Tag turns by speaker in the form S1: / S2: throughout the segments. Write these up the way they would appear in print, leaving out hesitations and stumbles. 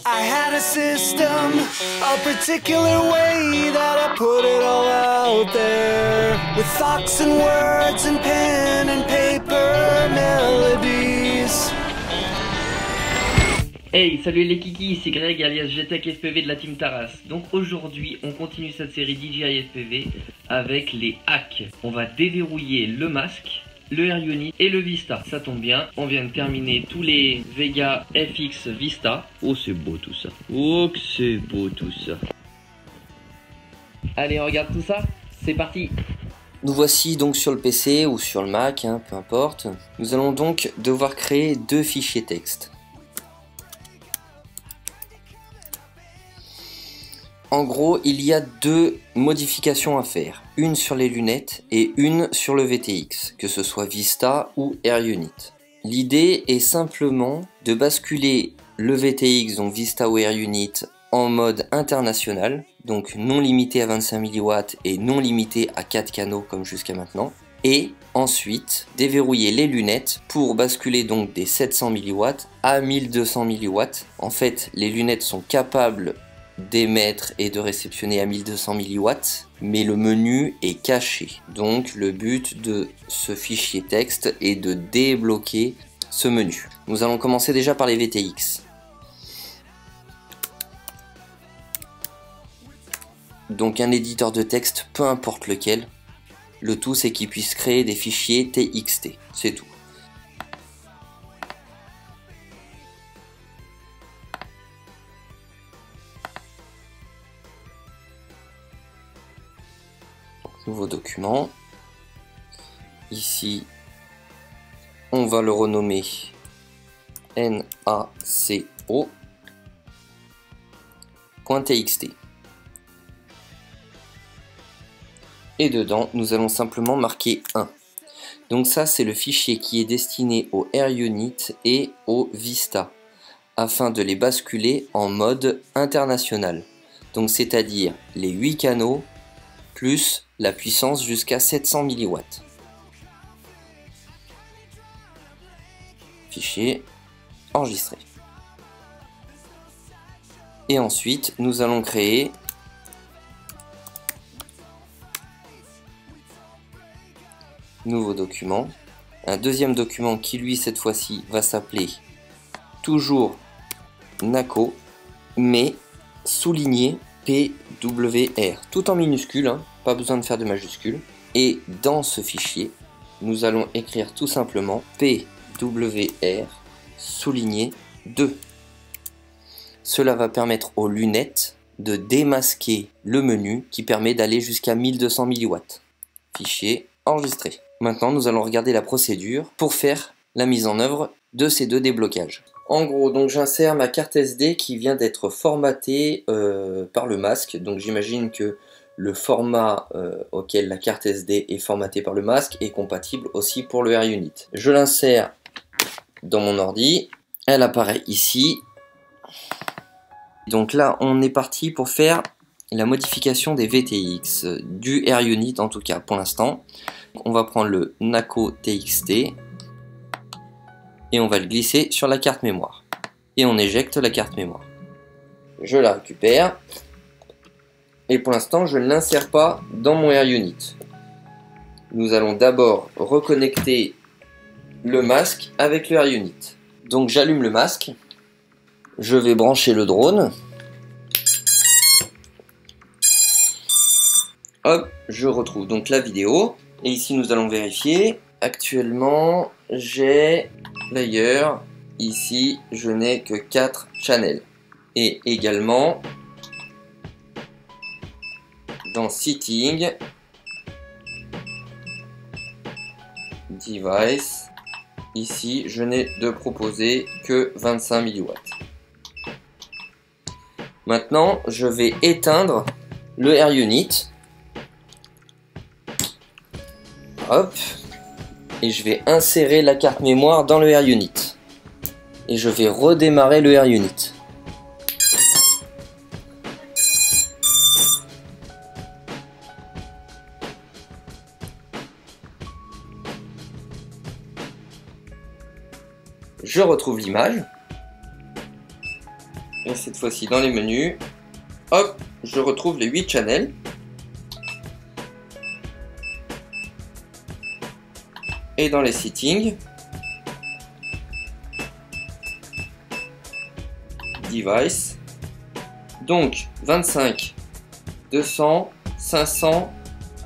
S1: I had a system, a particular way that I put it all out there, with thoughts and words and pen and paper melodies.
S2: Hey, salut les kikis, c'est Greg alias GTech SPV de la team Taras. Donc aujourd'hui, on continue cette série DJI FPV avec les hacks. On va déverrouiller le masque, le Air Unit et le Vista. Ça tombe bien, on vient de terminer tous les Vega FX Vista. Oh, c'est beau tout ça. Oh, que c'est beau tout ça. Allez, on regarde tout ça. C'est parti.
S3: Nous voici donc sur le PC ou sur le Mac, peu importe. Nous allons donc devoir créer deux fichiers texte. En gros, il y a deux modifications à faire, une sur les lunettes et une sur le VTX, que ce soit Vista ou Air Unit. L'idée est simplement de basculer le VTX, donc Vista ou Air Unit, en mode international, donc non limité à 25 mW et non limité à 4 canaux comme jusqu'à maintenant, et ensuite déverrouiller les lunettes pour basculer donc des 700 mW à 1200 mW. En fait, les lunettes sont capables d'émettre et de réceptionner à 1200 mW, mais le menu est caché. Donc le but de ce fichier texte est de débloquer ce menu. Nous allons commencer déjà par les VTX. Donc un éditeur de texte, peu importe lequel, le tout c'est qu'il puisse créer des fichiers TXT, c'est tout. Nouveau document. Ici, on va le renommer naco.txt. Et dedans, nous allons simplement marquer 1. Donc ça, c'est le fichier qui est destiné au Air Unit et au Vista, afin de les basculer en mode international. Donc c'est-à-dire les 8 canaux plus la puissance jusqu'à 700 mW. Fichier enregistré. Et ensuite, nous allons créer nouveau document. Un deuxième document qui lui cette fois-ci va s'appeler toujours NACO, mais souligné PWR, tout en minuscule, pas besoin de faire de majuscules. Et dans ce fichier, nous allons écrire tout simplement PWR souligné 2. Cela va permettre aux lunettes de démasquer le menu qui permet d'aller jusqu'à 1200 mW. Fichier enregistré. Maintenant, nous allons regarder la procédure pour faire la mise en œuvre de ces deux déblocages. En gros, donc j'insère ma carte SD qui vient d'être formatée par le masque. Donc j'imagine que le format auquel la carte SD est formatée par le masque est compatible aussi pour le Air Unit. Je l'insère dans mon ordi. Elle apparaît ici. Donc là, on est parti pour faire la modification des VTX, du Air Unit en tout cas pour l'instant. On va prendre le NACO TXT et on va le glisser sur la carte mémoire. Et on éjecte la carte mémoire. Je la récupère. Et pour l'instant, je ne l'insère pas dans mon Air Unit. Nous allons d'abord reconnecter le masque avec le Air Unit. Donc j'allume le masque. Je vais brancher le drone. Hop, je retrouve donc la vidéo. Et ici, nous allons vérifier. Actuellement, j'ai player. Ici, je n'ai que 4 channels. Et également, dans Setting, Device, ici, je n'ai de proposer que 25 mW. Maintenant, je vais éteindre le Air Unit. Hop. Et je vais insérer la carte mémoire dans le Air Unit. Et je vais redémarrer le Air Unit. Je retrouve l'image. Et cette fois-ci dans les menus, hop, je retrouve les 8 channels. Et dans les settings, device, donc 25, 200, 500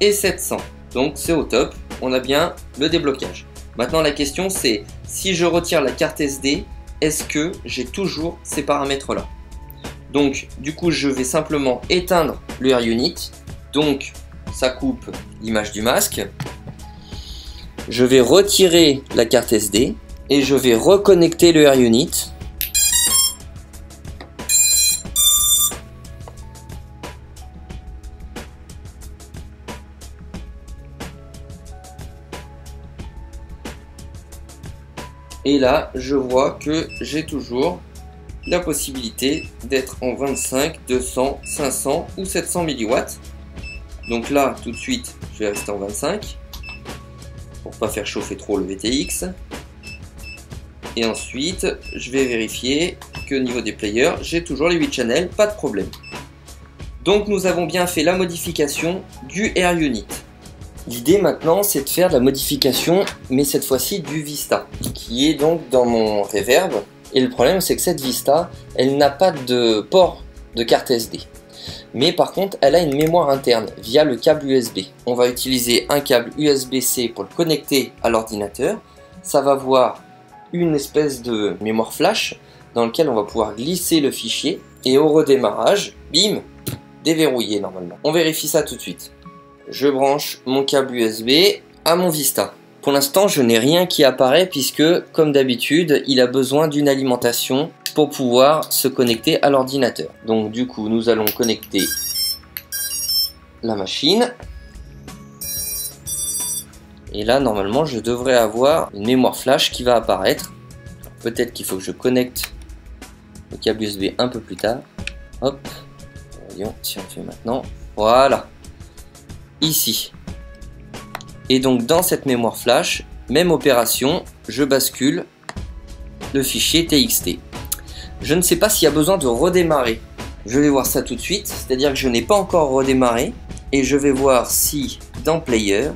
S3: et 700. Donc c'est au top, on a bien le déblocage. Maintenant la question c'est, si je retire la carte SD, est-ce que j'ai toujours ces paramètres là? Donc du coup je vais simplement éteindre le AirUnit, donc ça coupe l'image du masque. Je vais retirer la carte SD et je vais reconnecter le AirUnit. Et là, je vois que j'ai toujours la possibilité d'être en 25, 200, 500 ou 700 mW. Donc là, tout de suite, je vais rester en 25 pour pas faire chauffer trop le VTX. Et ensuite, je vais vérifier que au niveau des players, j'ai toujours les 8 channels, pas de problème. Donc nous avons bien fait la modification du AirUnit. L'idée maintenant, c'est de faire de la modification, mais cette fois-ci du Vista, qui est donc dans mon Reverb. Et le problème, c'est que cette Vista, elle n'a pas de port de carte SD. Mais par contre, elle a une mémoire interne via le câble USB. On va utiliser un câble USB-C pour le connecter à l'ordinateur. Ça va avoir une espèce de mémoire flash dans lequel on va pouvoir glisser le fichier. Et au redémarrage, bim, déverrouillé normalement. On vérifie ça tout de suite. Je branche mon câble USB à mon Vista. Pour l'instant, je n'ai rien qui apparaît puisque, comme d'habitude, il a besoin d'une alimentation pour pouvoir se connecter à l'ordinateur. Donc du coup, nous allons connecter la machine. Et là, normalement, je devrais avoir une mémoire flash qui va apparaître. Peut-être qu'il faut que je connecte le câble USB un peu plus tard. Hop, voyons si on le fait maintenant. Voilà. Ici. Et donc dans cette mémoire flash, même opération, je bascule le fichier TXT. Je ne sais pas s'il y a besoin de redémarrer. Je vais voir ça tout de suite, c'est-à-dire que je n'ai pas encore redémarré. Et je vais voir si dans Player,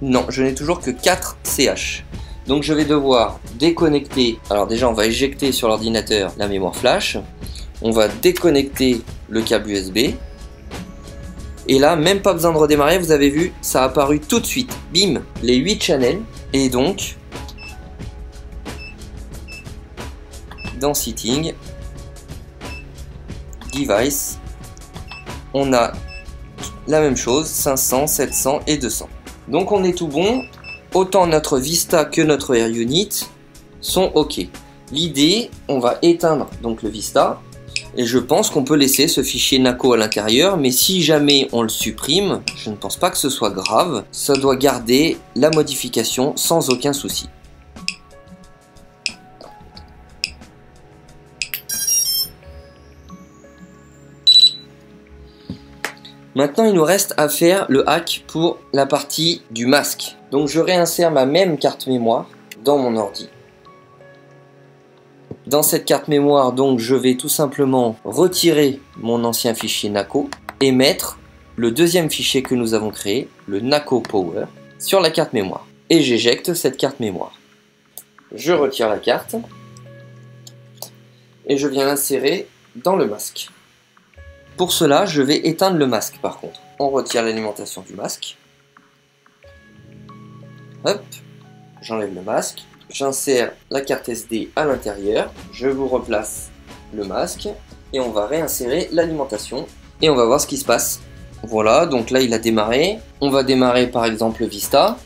S3: non, je n'ai toujours que 4 CH. Donc je vais devoir déconnecter, alors déjà on va éjecter sur l'ordinateur la mémoire flash. On va déconnecter le câble USB. Et là, même pas besoin de redémarrer, vous avez vu, ça a apparu tout de suite. Bim, les 8 channels. Et donc, dans Setting, Device, on a la même chose, 500, 700 et 200. Donc on est tout bon. Autant notre Vista que notre AirUnit sont OK. L'idée, on va éteindre donc le Vista. Et je pense qu'on peut laisser ce fichier NACO à l'intérieur, mais si jamais on le supprime, je ne pense pas que ce soit grave. Ça doit garder la modification sans aucun souci. Maintenant, il nous reste à faire le hack pour la partie du masque. Donc je réinsère ma même carte mémoire dans mon ordi. Dans cette carte mémoire, donc, je vais tout simplement retirer mon ancien fichier NACO et mettre le deuxième fichier que nous avons créé, le NACO Power, sur la carte mémoire. Et j'éjecte cette carte mémoire. Je retire la carte et je viens l'insérer dans le masque. Pour cela, je vais éteindre le masque par contre. On retire l'alimentation du masque. Hop, j'enlève le masque. J'insère la carte SD à l'intérieur, je vous replace le masque et on va réinsérer l'alimentation et on va voir ce qui se passe. Voilà, donc là il a démarré. On va démarrer par exemple le Vista.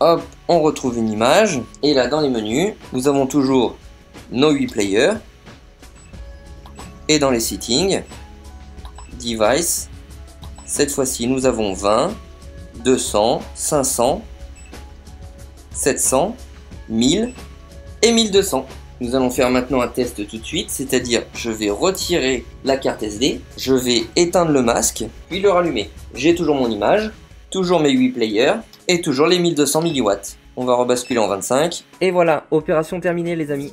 S3: Hop, on retrouve une image et là dans les menus, nous avons toujours nos 8 players et dans les settings, Device, cette fois-ci nous avons 20, 200, 500, 700, 1000 et 1200. Nous allons faire maintenant un test tout de suite, c'est-à-dire je vais retirer la carte SD, je vais éteindre le masque, puis le rallumer. J'ai toujours mon image, toujours mes 8 players et toujours les 1200 mW. On va rebasculer en 25.
S2: Et voilà, opération terminée les amis.